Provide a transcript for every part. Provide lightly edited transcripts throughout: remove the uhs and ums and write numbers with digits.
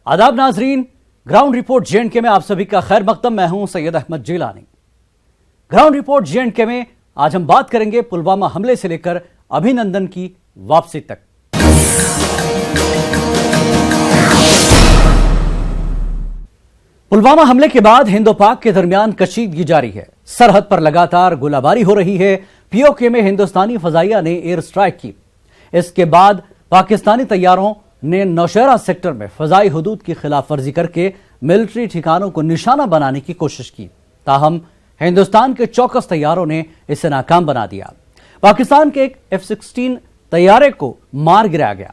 आदाब नाजरीन, ground report J and K में आप सभी का खैर मकदम। मैं हूं Syed Ahmed Jilani. Ground report J and K में आज हम बात करेंगे पुलवामा हमले से लेकर अभिनंदन की वापसी तक। पुलवामा हमले के बाद हिंदो पाक के दरमियान कशीदगी जारी है। सरहद पर लगातार गोलाबारी हो रही है। पीओके में हिंदुस्तानी फजाइया ने एयर स्ट्राइक की। इसके बाद पाकिस्तानी तैयारों ने नौशहरा सेक्टर में फजाई हुदूद की खिलाफ वर्जी करके मिलिट्री ठिकानों को निशाना बनाने की कोशिश की। ताहम हिंदुस्तान के चौकस तैयारों ने इसे नाकाम बना दिया। पाकिस्तान के एक F-16 तैयारे को मार गिराया गया।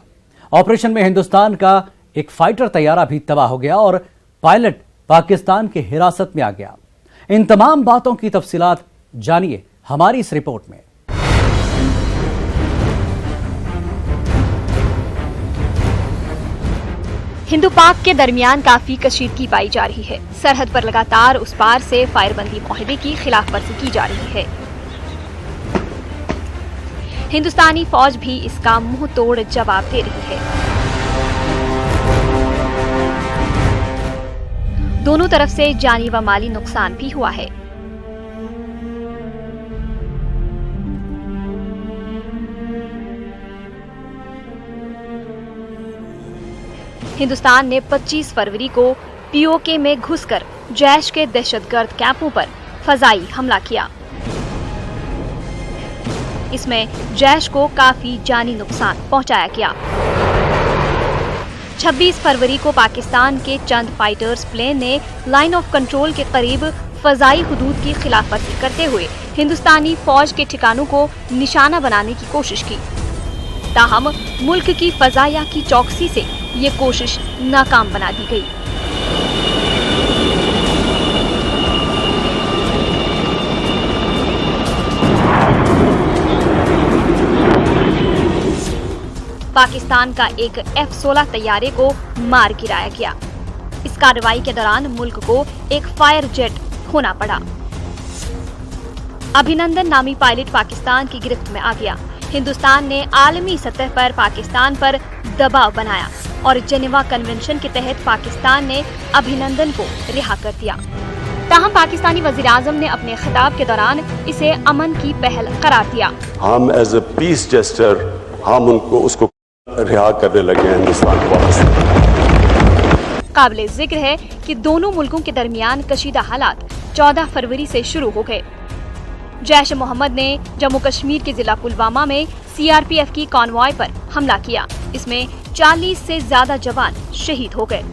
ऑपरेशन में हिंदुस्तान का एक फाइटर तैयारा भी तबाह हो गया और पायलट पाकिस्तान के हिरासत में आ गया। इन तमाम बातों की तफसीलात जानिए हमारी इस रिपोर्ट में। हिंदू पाक के दरमियान काफी कशीदगी पाई जा रही है। सरहद पर लगातार उस पार से फायरबंदी माहदे की खिलाफ वर्जी की जा रही है। हिंदुस्तानी फौज भी इसका मुंह तोड़ जवाब दे रही है। दोनों तरफ से जानी व माली नुकसान भी हुआ है। हिंदुस्तान ने 25 फरवरी को पीओके में घुसकर जैश के दहशतगर्द कैंपों पर फजाई हमला किया। इसमें जैश को काफी जानी नुकसान पहुंचाया गया। 26 फरवरी को पाकिस्तान के चंद फाइटर्स प्लेन ने लाइन ऑफ कंट्रोल के करीब फजाई हुदूद की खिलाफवर्जी करते हुए हिंदुस्तानी फौज के ठिकानों को निशाना बनाने की कोशिश की। ताहम मुल्क की फजाया की चौकसी से ये कोशिश नाकाम बना दी गई। पाकिस्तान का एक F-16 तैयारे को मार गिराया गया। इस कार्रवाई के दौरान मुल्क को एक फायर जेट खोना पड़ा। अभिनंदन नामी पायलट पाकिस्तान की गिरफ्त में आ गया। हिंदुस्तान ने आलमी सतह पर पाकिस्तान पर दबाव बनाया और जेनेवा कन्वेंशन के तहत पाकिस्तान ने अभिनंदन को रिहा कर दिया। ताहम पाकिस्तानी वज़ीर-ए-आज़म ने अपने खिताब के दौरान इसे अमन की पहल करार दिया। हम एज ए पीस जेस्टर हम उनको उसको रिहा करने लगे हैं हिंदुस्तान को। काबिल जिक्र है कि दोनों मुल्कों के दरमियान कशीदा हालात 14 फरवरी से शुरू हो गए। जैश मोहम्मद ने जम्मू कश्मीर के जिला पुलवामा में CRPF की कॉन्वॉय पर हमला किया। इसमें 40 से ज्यादा जवान शहीद हो गए।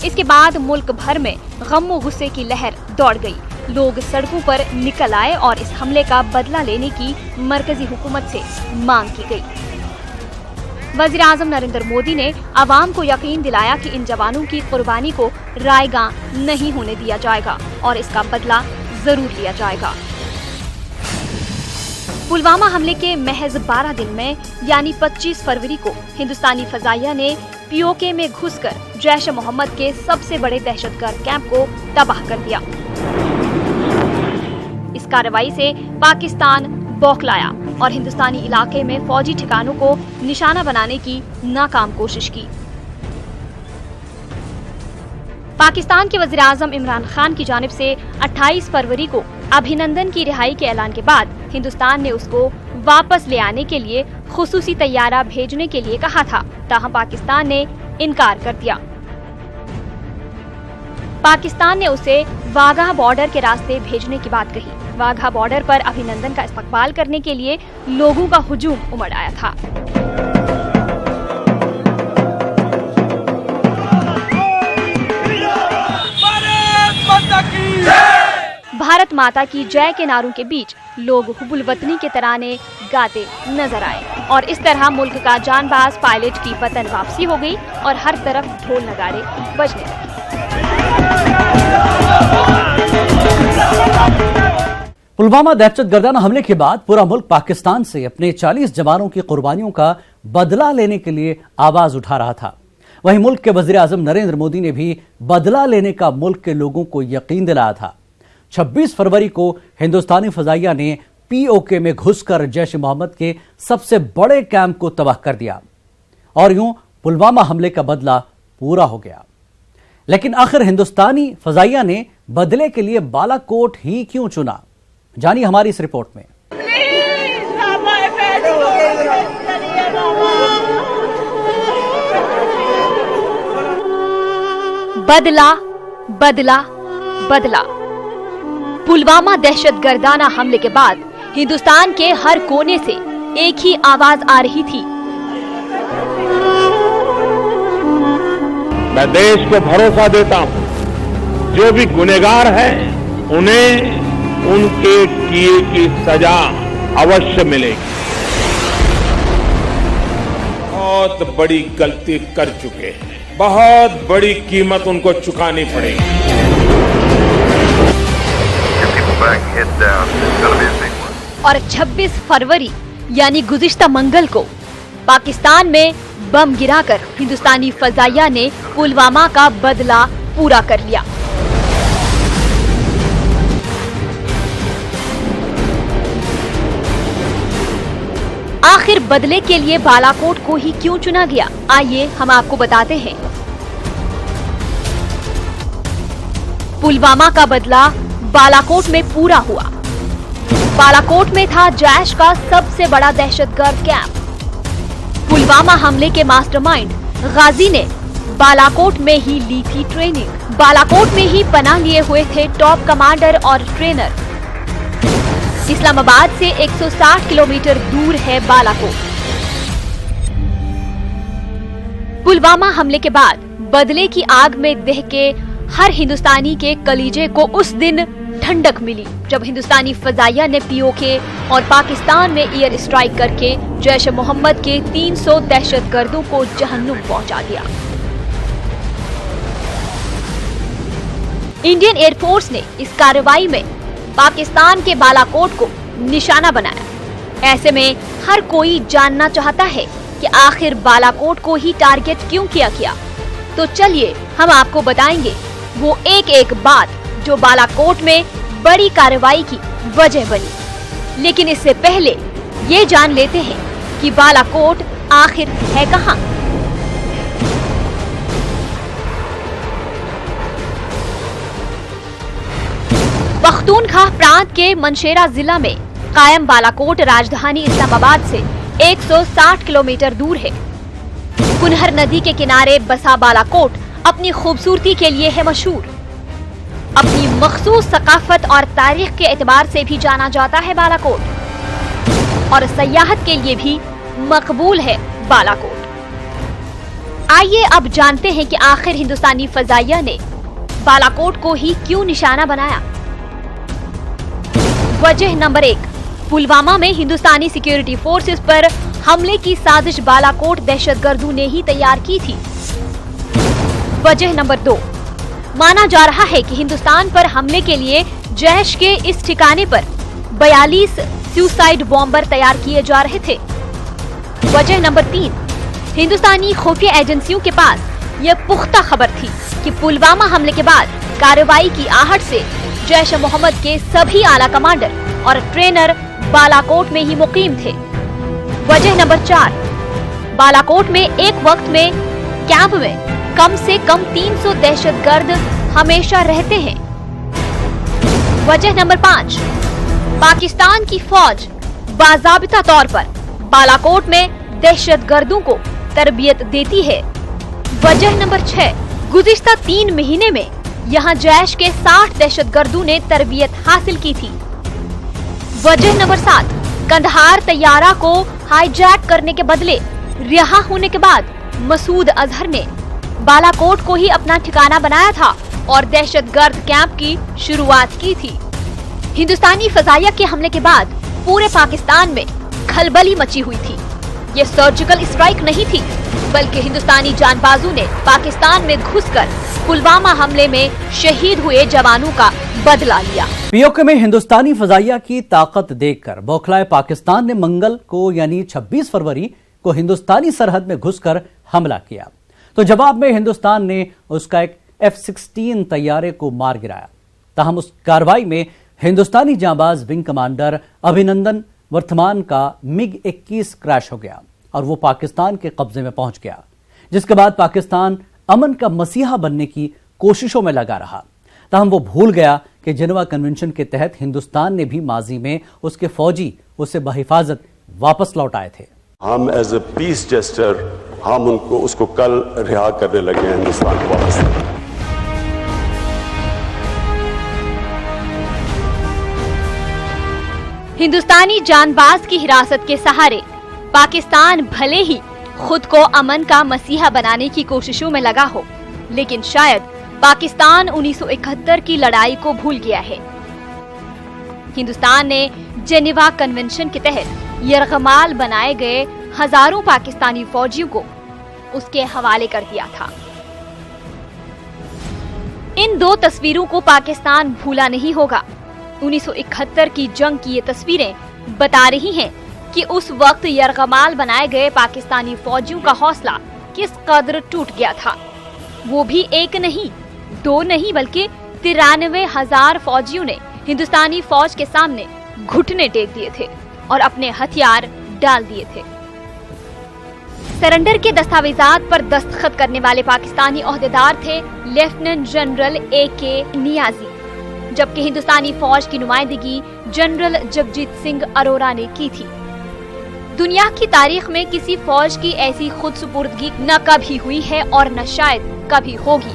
इसके बाद मुल्क भर में गम व गुस्से की लहर दौड़ गई। लोग सड़कों पर निकल आए और इस हमले का बदला लेने की मरकजी हुकूमत से मांग की गई। वज़ीर-ए-आज़म नरेंद्र मोदी ने आवाम को यकीन दिलाया कि इन जवानों की कुर्बानी को रायगां नहीं होने दिया जाएगा और इसका बदला जरूर लिया जाएगा। पुलवामा हमले के महज 12 दिन में यानी 25 फरवरी को हिंदुस्तानी फजाइया ने पीओके में घुसकर जैश मोहम्मद के सबसे बड़े दहशतगर्द कैंप को तबाह कर दिया। इस कार्रवाई से पाकिस्तान बौखलाया और हिंदुस्तानी इलाके में फौजी ठिकानों को निशाना बनाने की नाकाम कोशिश की। पाकिस्तान के वज़ीर-ए-आज़म इमरान खान की जानिब से 28 फरवरी को अभिनंदन की रिहाई के ऐलान के बाद हिंदुस्तान ने उसको वापस ले आने के लिए खुसूसी तैयारा भेजने के लिए कहा था। ताहम पाकिस्तान ने इनकार कर दिया। पाकिस्तान ने उसे वाघा बॉर्डर के रास्ते भेजने की बात कही। वाघा बॉर्डर पर अभिनंदन का इस्तकबाल करने के लिए लोगों का हुजूम उमड़ आया था। भारत माता की जय के नारों के बीच लोग हुब्बुल वतनी के तराने गाते नजर आए और इस तरह मुल्क का जानबाज पायलट की वतन वापसी हो गई और हर तरफ ढोल नगाड़े बजने लगे। पुलवामा दहशतगर्दाना हमले के बाद पूरा मुल्क पाकिस्तान से अपने 40 जवानों की कुर्बानियों का बदला लेने के लिए आवाज उठा रहा था। वहीं मुल्क के वज़ीर-ए-आज़म नरेंद्र मोदी ने भी बदला लेने का मुल्क के लोगों को यकीन दिलाया था। 26 फरवरी को हिंदुस्तानी फजाइया ने पीओके में घुसकर जैश मोहम्मद के सबसे बड़े कैंप को तबाह कर दिया और यूं पुलवामा हमले का बदला पूरा हो गया। لیکن آخر ہندوستانی فضائیہ نے بدلے کے لیے بالا کوٹ ہی کیوں چنا؟ جانیے ہماری اس رپورٹ میں۔ بدلا بدلا بدلا۔ پلوامہ دہشت گردانہ حملے کے بعد ہندوستان کے ہر کونے سے ایک ہی آواز آ رہی تھی، میں دیش کو بھروسہ دیتا ہوں جو بھی گنہگار ہیں انہیں ان کے کیے کی سزا اوشیہ ملے گی۔ بہت بڑی غلطی کر چکے ہیں، بہت بڑی قیمت ان کو چکانی پڑے گی۔ اور 26 فروری یعنی گزشتہ منگل کو پاکستان میں بم گرا کر ہندوستانی فضائیہ نے پلوامہ کا بدلہ پورا کر لیا۔ آخر بدلے کے لیے بالا کوٹ کو ہی کیوں چنا گیا؟ آئیے ہم آپ کو بتاتے ہیں۔ پلوامہ کا بدلہ بالا کوٹ میں پورا ہوا۔ بالا کوٹ میں تھا جیش کا سب سے بڑا دہشت گرد کیمپ۔ پلوامہ حملے کے ماسٹر مائنڈ غازی نے بالا کوٹ میں ہی لی تھی ٹریننگ۔ بالا کوٹ میں ہی پناہ لیے ہوئے تھے ٹاپ کمانڈر اور ٹرینر۔ اسلام آباد سے 160 کلومیٹر دور ہے بالا کوٹ۔ پلوامہ حملے کے بعد بدلے کی آگ میں دہ کے ہر ہندوستانی کے کلیجے کو اس دن ٹھنڈک ملی جب ہندوستانی فضائیہ نے POK اور پاکستان میں ایئر اسٹرائک کر کے جیش محمد کے 300 دہشت گردوں کو جہنم پہنچا دیا۔ انڈین ایئر فورس نے اس کارروائی میں پاکستان کے بالا کوٹ کو نشانہ بنایا۔ ایسے میں ہر کوئی جاننا چاہتا ہے کہ آخر بالا کوٹ کو ہی ٹارگٹ کیوں کیا گیا؟ تو چلیے ہم آپ کو بتائیں گے وہ ایک ایک بات جو بالا کوٹ میں بڑی کارروائی کی وجہ بنی۔ لیکن اس سے پہلے یہ جان لیتے ہیں کہ بالا کوٹ آخر ہے کہاں۔ پختونخوا پرانت کے منشیرا ضلع میں قائم بالا کوٹ راجدھانی اسلام آباد سے 160 کلومیٹر دور ہے۔ کنہر ندی کے کنارے بسا بالا کوٹ اپنی خوبصورتی کے لیے ہے مشہور۔ اپنی مخصوص ثقافت اور تاریخ کے اعتبار سے بھی جانا جاتا ہے بالا کوٹ، اور سیاحت کے لیے بھی مقبول ہے بالا کوٹ۔ آئیے اب جانتے ہیں کہ آخر ہندوستانی فضائیہ نے بالا کوٹ کو ہی کیوں نشانہ بنایا۔ وجہ نمبر 1، پلوامہ میں ہندوستانی سیکیورٹی فورسز پر حملے کی سازش بالا کوٹ دہشت گردوں نے ہی تیار کی تھی۔ وجہ نمبر 2، مانا جا رہا ہے کہ ہندوستان پر حملے کے لیے جیش کے اس ٹھکانے پر 42 سیوسائیڈ بامبر تیار کیے جا رہے تھے۔ وجہ نمبر 3، ہندوستانی خفیہ ایجنسیوں کے پاس یہ پختہ خبر تھی کہ پلوامہ حملے کے بعد کارروائی کی آہٹ سے جیش محمد کے سبھی اعلیٰ کمانڈر اور ٹرینر بالا کوٹ میں ہی مقیم تھے۔ وجہ نمبر 4، بالا کوٹ میں ایک وقت میں کیمپ میں کم سے کم 300 دہشت گرد ہمیشہ رہتے ہیں۔ وجہ نمبر 5، پاکستان کی فوج باضابطہ طور پر بالا کوٹ میں دہشت گردوں کو تربیت دیتی ہے۔ وجہ نمبر 6، گزشتہ 3 مہینے میں یہاں جیش کے 60 دہشت گردوں نے تربیت حاصل کی تھی۔ وجہ نمبر 7، قندھار طیارہ کو ہائی جیک کرنے کے بدلے رہا ہونے کے بعد مسعود اظہر نے بالا کوٹ کو ہی اپنا ٹھکانہ بنایا تھا اور دہشت گرد کیمپ کی شروعات کی تھی۔ ہندوستانی فضائیہ کے حملے کے بعد پورے پاکستان میں کھلبلی مچی ہوئی تھی۔ یہ سرجیکل اسٹرائک نہیں تھی بلکہ ہندوستانی جان بازوں نے پاکستان میں گھس کر پلوامہ حملے میں شہید ہوئے جوانوں کا بدلہ لیا۔ POK میں ہندوستانی فضائیہ کی طاقت دیکھ کر بوکھلائے پاکستان نے منگل کو یعنی 26 فروری کو ہندوستانی سرحد میں گھس کر حملہ کیا، تو جواب میں ہندوستان نے اس کا ایک F-16 طیارے کو مار گرایا۔ تاہم اس کارروائی میں ہندوستانی جانباز ونگ کمانڈر ابھینندن ورتھمان کا MiG-21 کریش ہو گیا اور وہ پاکستان کے قبضے میں پہنچ گیا، جس کے بعد پاکستان امن کا مسیحا بننے کی کوششوں میں لگا رہا، تاہم وہ بھول گیا کہ جنیوا کنونشن کے تحت ہندوستان نے بھی ماضی میں اس کے فوجی اسے بحفاظت واپس لوٹائے تھے۔ ہم ایز اے پیس جسٹر ہم اس کو کل رہا کرنے لگے ہیں ہندوستان کو واپس۔ ہندوستانی جان باز کی حراست کے سہارے پاکستان بھلے ہی خود کو امن کا مسیحا بنانے کی کوششوں میں لگا ہو، لیکن شاید پاکستان 1971 کی لڑائی کو بھول گیا ہے۔ ہندوستان نے جنیوا کنونشن کے تحت یرغمال بنائے گئے ہزاروں پاکستانی فوجیوں کو اس کے حوالے کر دیا تھا۔ ان دو تصویروں کو پاکستان بھولا نہیں ہوگا۔ 1971 کی جنگ کی یہ تصویریں بتا رہی ہیں کہ اس وقت یرغمال بنائے گئے پاکستانی فوجیوں کا حوصلہ کس قدر ٹوٹ گیا تھا۔ وہ بھی ایک نہیں، دو نہیں، بلکہ 93,000 فوجیوں نے ہندوستانی فوج کے سامنے گھٹنے ٹیک دیے تھے اور اپنے ہتھیار ڈال دیے تھے۔ سرنڈر کے دستاویزات پر دستخط کرنے والے پاکستانی عہدیدار تھے لیفٹیننٹ جنرل AK نیازی، جبکہ ہندوستانی فوج کی نمائندگی جنرل جگجیت سنگھ اروڑا نے کی تھی۔ دنیا کی تاریخ میں کسی فوج کی ایسی خود سپردگی نہ کبھی ہوئی ہے اور نہ شاید کبھی ہوگی۔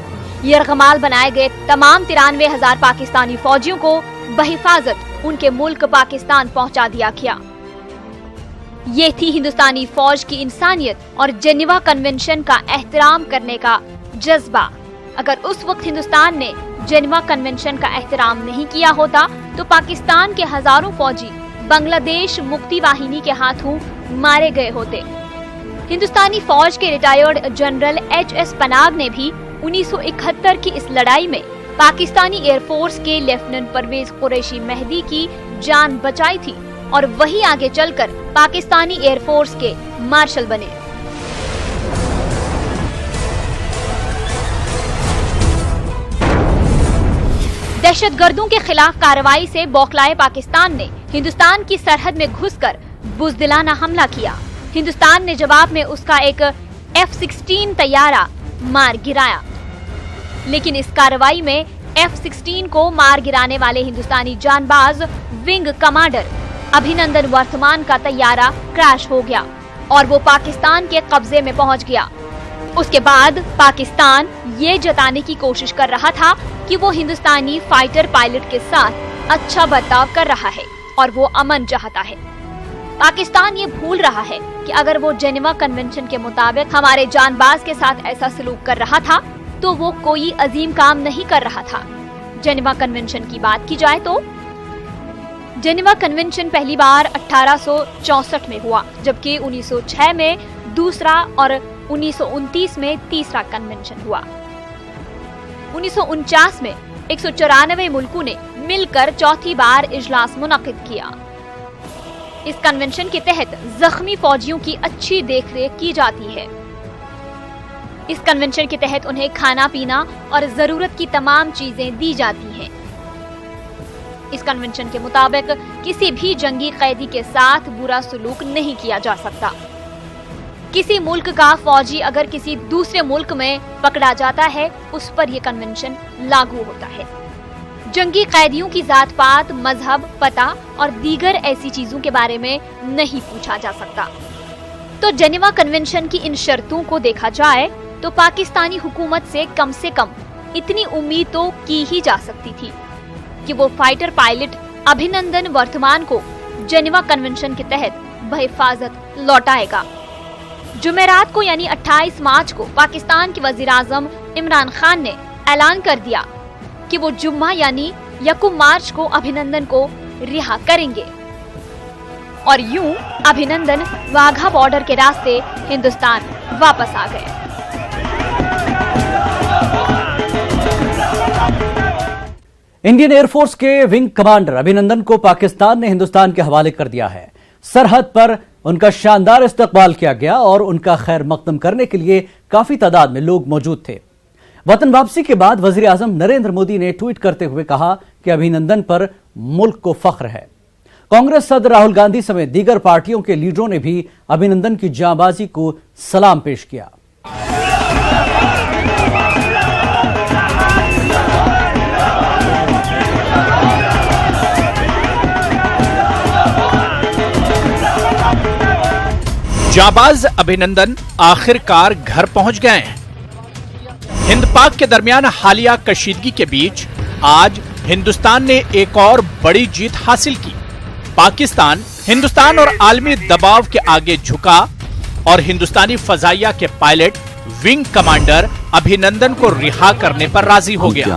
یرغمال بنائے گئے تمام 93,000 پاکستانی فوجیوں کو بحفاظت ان کے ملک پاکستان پہنچا دیا گیا۔ یہ تھی ہندوستانی فوج کی انسانیت اور جنیوا کنونشن کا احترام کرنے کا جذبہ۔ اگر اس وقت ہندوستان نے جنیوا کنونشن کا احترام نہیں کیا ہوتا تو پاکستان کے ہزاروں فوجی بنگلہ دیش مکتی واہنی کے ہاتھوں مارے گئے ہوتے۔ ہندوستانی فوج کے ریٹائرڈ جنرل HS پناگ نے بھی 1971 کی اس لڑائی میں پاکستانی ایئر فورس کے لیفٹیننٹ پرویز قریشی مہدی کی جان بچائی تھی اور وہی آگے چل کر پاکستانی ایئر فورس کے مارشل بنے۔ دہشت گردوں کے خلاف کارروائی سے بوکھلائے پاکستان نے ہندوستان کی سرحد میں گھس کر بزدلانہ حملہ کیا۔ ہندوستان نے جواب میں اس کا ایک F-16 طیارہ مار گرایا، لیکن اس کارروائی میں F-16 کو مار گرانے والے ہندوستانی جان باز ونگ کمانڈر ابھینندن ورتمان کا طیارہ کریش ہو گیا اور وہ پاکستان کے قبضے میں پہنچ گیا۔ اس کے بعد پاکستان یہ جتانے کی کوشش کر رہا تھا کہ وہ ہندوستانی فائٹر پائلٹ کے ساتھ اچھا برتاؤ کر رہا ہے اور وہ امن چاہتا ہے۔ پاکستان یہ بھول رہا ہے کہ اگر وہ جنیوا کنونشن کے مطابق ہمارے جان باز کے ساتھ ایسا سلوک کر رہا تھا تو وہ کوئی عظیم کام نہیں کر رہا تھا۔ جنیوا کنونشن کی بات کی جائے تو جنیوا کنونشن پہلی بار 1864 میں ہوا، جبکہ 1906 میں دوسرا اور 1929 میں تیسرا کنونشن ہوا۔ 1949 میں 194 ملکوں نے مل کر چوتھی بار اجلاس منعقد کیا۔ اس کنونشن کے تحت زخمی فوجیوں کی اچھی دیکھ ریکھ کی جاتی ہے۔ اس کنونشن کے تحت انہیں کھانا پینا اور ضرورت کی تمام چیزیں دی جاتی ہیں۔ اس کنونشن کے مطابق کسی بھی جنگی قیدی کے ساتھ برا سلوک نہیں کیا جا سکتا۔ کسی ملک کا فوجی اگر کسی دوسرے ملک میں پکڑا جاتا ہے اس پر یہ کنونشن لاگو ہوتا ہے۔ جنگی قیدیوں کی ذات پات، مذہب، پتہ اور دیگر ایسی چیزوں کے بارے میں نہیں پوچھا جا سکتا۔ تو جنیوا کنونشن کی ان شرطوں کو دیکھا جائے تو پاکستانی حکومت سے کم اتنی امید تو کی ہی جا سکتی تھی کہ وہ فائٹر پائلٹ ابھینندن ورتمان کو جنیوا کنونشن کے تحت بحفاظت لوٹائے گا۔ جمعرات کو یعنی 28 مارچ کو پاکستان کے وزیر اعظم عمران خان نے اعلان کر دیا کہ وہ جمعہ یعنی 1 مارچ کو ابھینندن کو رہا کریں گے، اور یوں ابھینندن واگھا بارڈر کے راستے ہندوستان واپس آ گئے۔ انڈین ایئر فورس کے ونگ کمانڈر ابھینندن کو پاکستان نے ہندوستان کے حوالے کر دیا ہے۔ سرحد پر ان کا شاندار استقبال کیا گیا اور ان کا خیر مقدم کرنے کے لیے کافی تعداد میں لوگ موجود تھے۔ وطن واپسی کے بعد وزیر اعظم نریندر مودی نے ٹویٹ کرتے ہوئے کہا کہ ابھینندن پر ملک کو فخر ہے۔ کانگریس صدر راہل گاندھی سمیت دیگر پارٹیوں کے لیڈروں نے بھی ابھینندن کی جانبازی کو سلام پیش کیا۔ जाबाज अभिनंदन आखिरकार घर पहुंच गए हैं। हिंद पाक के दरमियान हालिया कशीदगी के बीच आज हिंदुस्तान ने एक और बड़ी जीत हासिल की। पाकिस्तान हिंदुस्तान और आलमी दबाव के आगे झुका और हिंदुस्तानी फजाइया के पायलट विंग कमांडर अभिनंदन को रिहा करने पर राजी हो गया।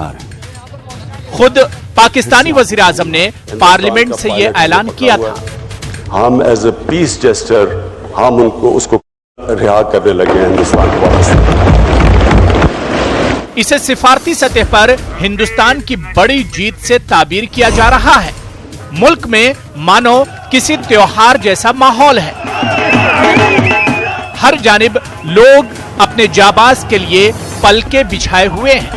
खुद पाकिस्तानी वजीर आजम ने पार्लियामेंट से यह ऐलान किया था। हम एज ए पीस जेस्टर हम उनको उसको रिहा करने लगे हैं हिंदुस्तान को। इसे सिफारती सतह पर हिंदुस्तान की बड़ी जीत से ताबीर किया जा रहा है। मुल्क में मानो किसी त्योहार जैसा माहौल है। हर जानिब लोग अपने जाबाज के लिए पलके बिछाए हुए हैं।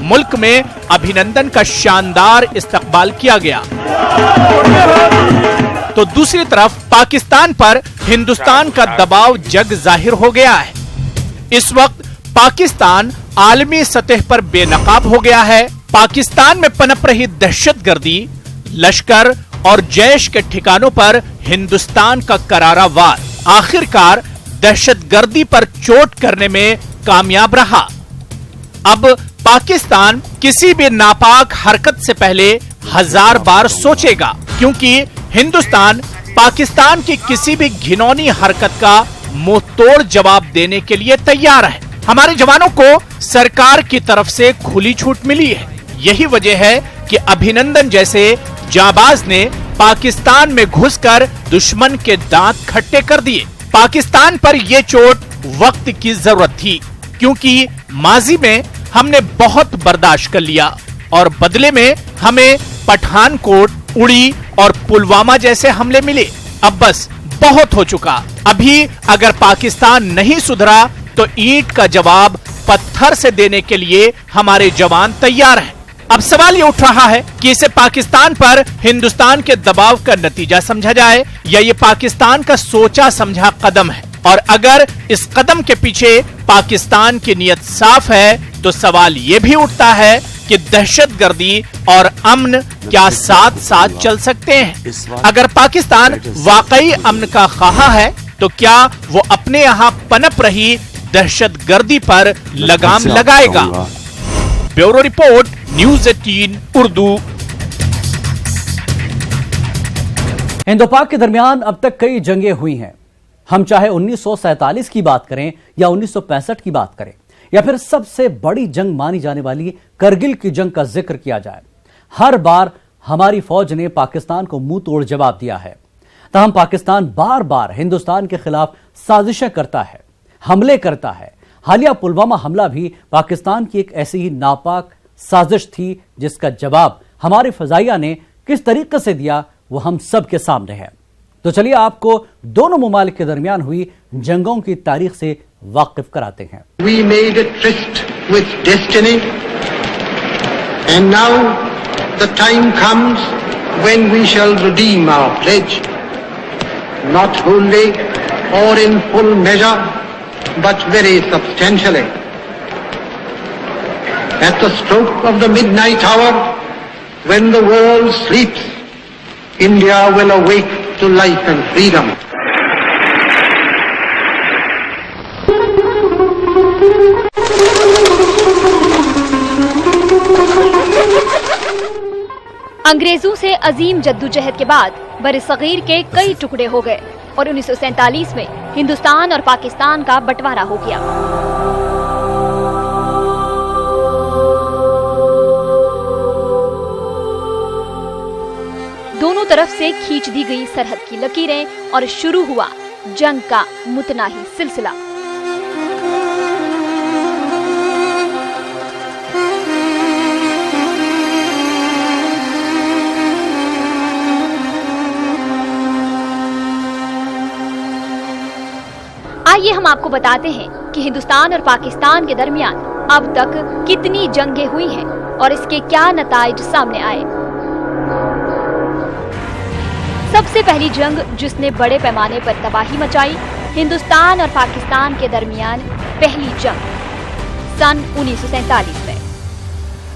मुल्क में अभिनंदन का शानदार इस्तकबाल किया गया, तो दूसरी तरफ पाकिस्तान पर हिंदुस्तान का दबाव जग जाहिर हो गया है। इस वक्त पाकिस्तान आलमी सतह पर बेनकाब हो गया है। पाकिस्तान में पनप रही दहशतगर्दी, लश्कर और जैश के ठिकानों पर हिंदुस्तान का करारा वार आखिरकार दहशतगर्दी पर चोट करने में कामयाब रहा। अब पाकिस्तान किसी भी नापाक हरकत से पहले 1000 बार सोचेगा, क्योंकि हिंदुस्तान पाकिस्तान की किसी भी घिनौनी हरकत का मुंह तोड़ जवाब देने के लिए तैयार है। हमारे जवानों को सरकार की तरफ से खुली छूट मिली है। यही वजह है कि अभिनंदन जैसे जाबाज ने पाकिस्तान में घुसकर दुश्मन के दांत खट्टे कर दिए। पाकिस्तान पर यह चोट वक्त की जरूरत थी, क्योंकि माजी में हमने बहुत बर्दाश्त कर लिया और बदले में हमें पठानकोट, उड़ी और पुलवामा जैसे हमले मिले। अब बस बहुत हो चुका। अभी अगर पाकिस्तान नहीं सुधरा तो ईंट का जवाब पत्थर से देने के लिए हमारे जवान तैयार हैं। अब सवाल ये उठ रहा है कि इसे पाकिस्तान पर हिंदुस्तान के दबाव का नतीजा समझा जाए या ये पाकिस्तान का सोचा समझा कदम है। और अगर इस कदम के पीछे पाकिस्तान की नीयत साफ है तो सवाल ये भी उठता है कि दहशतगर्दी और अमन क्या साथ साथ चल सकते हैं? अगर पाकिस्तान वाकई अमन का ख्वाह है तो क्या वो अपने यहाँ पनप रही दहशतगर्दी पर लगाम लगाएगा? Bureau report, news 18 Urdu. Hindu पाक के दरमियान अब तक कई जंगें हुई हैं। हम चाहे 1947 की बात करें या 1965 की बात करें या फिर सबसे बड़ी जंग मानी जाने वाली करगिल की जंग का जिक्र किया जाए, हर बार हमारी फौज ने पाकिस्तान को मुंह तोड़ जवाब दिया है। तहम पाकिस्तान बार बार हिंदुस्तान के खिलाफ साजिशें करता है, हमले करता है। हालिया पुलवामा हमला भी पाकिस्तान की एक ऐसी ही नापाक साजिश थी, जिसका जवाब हमारे फजाइया ने किस तरीके से दिया वो हम सब के सामने है। तो चलिए आपको दोनों मुमालिक के दरमियान हुई जंगों की तारीख से वाकिफ कराते हैं। We made a tryst with destiny, and now the time comes when we shall redeem our pledge, not wholly or in full measure, but very substantially. At the stroke of the midnight hour, when the world sleeps, India will awake to life and freedom. अंग्रेजों से अजीम जद्दोजहद के बाद बरसगीर के कई टुकड़े हो गए और 1947 में हिंदुस्तान और पाकिस्तान का बंटवारा हो गया। दोनों तरफ से खींच दी गई सरहद की लकीरें और शुरू हुआ जंग का मुतनाही सिलसिला। आइए हम आपको बताते हैं कि हिंदुस्तान और पाकिस्तान के दरमियान अब तक कितनी जंगें हुई हैं और इसके क्या नताइज सामने आए। सबसे पहली जंग जिसने बड़े पैमाने पर तबाही मचाई, हिंदुस्तान और पाकिस्तान के दरमियान पहली जंग सन 1947 में।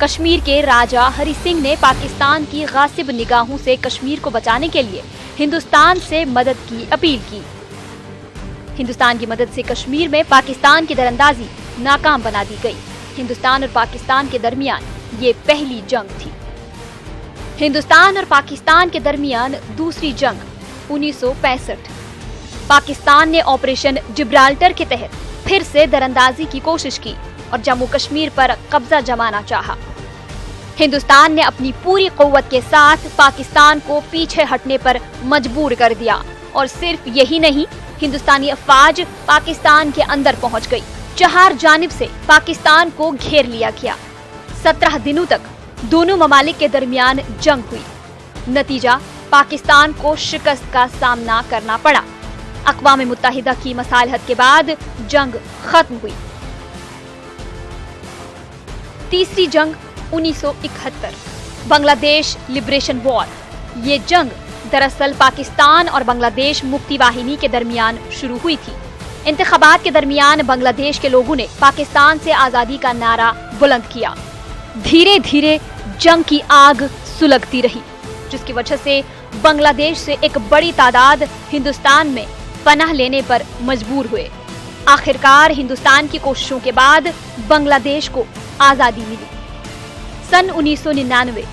कश्मीर के राजा हरि सिंह ने पाकिस्तान की गासिब निगाहों से कश्मीर को बचाने के लिए हिंदुस्तान से मदद की अपील की। हिंदुस्तान की मदद से कश्मीर में पाकिस्तान की दरअंदाजी नाकाम बना दी गई। हिंदुस्तान और पाकिस्तान के दरमियान ये पहली जंग थी। हिंदुस्तान और पाकिस्तान के दरमियान दूसरी जंग 1965। पाकिस्तान ने ऑपरेशन जिब्राल्टर के तहत फिर से दरअंदाजी की कोशिश की और जम्मू कश्मीर पर कब्जा जमाना चाहा। हिंदुस्तान ने अपनी पूरी कुव्वत के साथ पाकिस्तान को पीछे हटने पर मजबूर कर दिया और सिर्फ यही नहीं, हिंदुस्तानी अफवाज पाकिस्तान के अंदर पहुंच गई। चार जानिब से पाकिस्तान को घेर लिया गया। 17 दिनों तक दोनों ममालिक के दरमियान जंग हुई। नतीजा, पाकिस्तान को शिकस्त का सामना करना पड़ा। अक़वाम मुत्तहिदा की मसालहत के बाद जंग खत्म हुई। तीसरी जंग 1971, बांग्लादेश लिबरेशन वॉर। ये जंग दरअसल पाकिस्तान और बांग्लादेश मुक्ति वाहिनी के दरमियान शुरू हुई थी। इंतखाबात के दरमियान बांग्लादेश के लोगों ने पाकिस्तान से आजादी का नारा बुलंद किया। धीरे धीरे जंग की आग सुलगती रही, जिसकी वजह से बांग्लादेश से एक बड़ी तादाद हिंदुस्तान में पनाह लेने पर मजबूर हुए। आखिरकार हिंदुस्तान की कोशिशों के बाद बांग्लादेश को आजादी मिली। सन 1999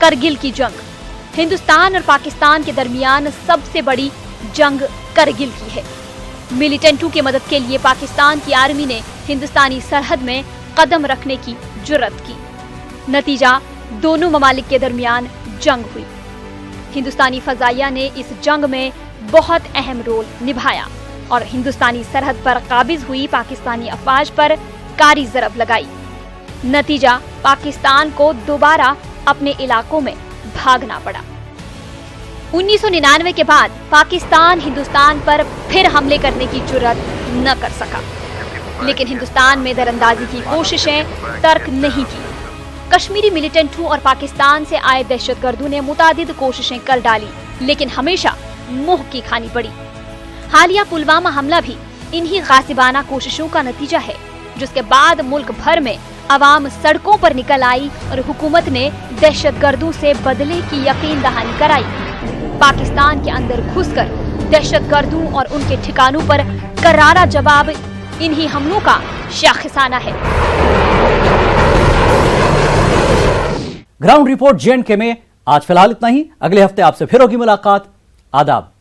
करगिल की जंग। हिंदुस्तान और पाकिस्तान के दरमियान सबसे बड़ी जंग करगिल की है। मिलिटेंटों की मदद के लिए पाकिस्तान की आर्मी ने हिंदुस्तानी सरहद में कदम रखने की जुर्रत की। नतीजा, दोनों ममालिक के दरमियान जंग हुई। हिंदुस्तानी फजाइया ने इस जंग में बहुत अहम रोल निभाया और हिंदुस्तानी सरहद पर काबिज हुई पाकिस्तानी अफवाज पर कारी ज़रब लगाई। नतीजा, पाकिस्तान को दोबारा अपने इलाकों में भागना पड़ा। 1999 के बाद पाकिस्तान हिंदुस्तान पर फिर हमले करने की जुर्रत न कर सका, लेकिन हिंदुस्तान में दरअंदाजी की कोशिशें तर्क नहीं की। कश्मीरी मिलिटेंटों और पाकिस्तान से आए दहशतगर्दों ने मुतादिद कोशिशें कर डाली, लेकिन हमेशा मुंह की खानी पड़ी। हालिया पुलवामा हमला भी इन्हीं गासिबाना कोशिशों का नतीजा है, जिसके बाद मुल्क भर में अवाम सड़कों पर निकल आई और हुकूमत ने दहशतगर्दों से बदले की यकीन दहानी कराई। पाकिस्तान के अंदर घुसकर दहशतगर्दों और उनके ठिकानों पर करारा जवाब इन्हीं हमलों का शाखिसाना है। ग्राउंड रिपोर्ट J&K में आज फिलहाल इतना ही। अगले हफ्ते आपसे फिर होगी मुलाकात। आदाब।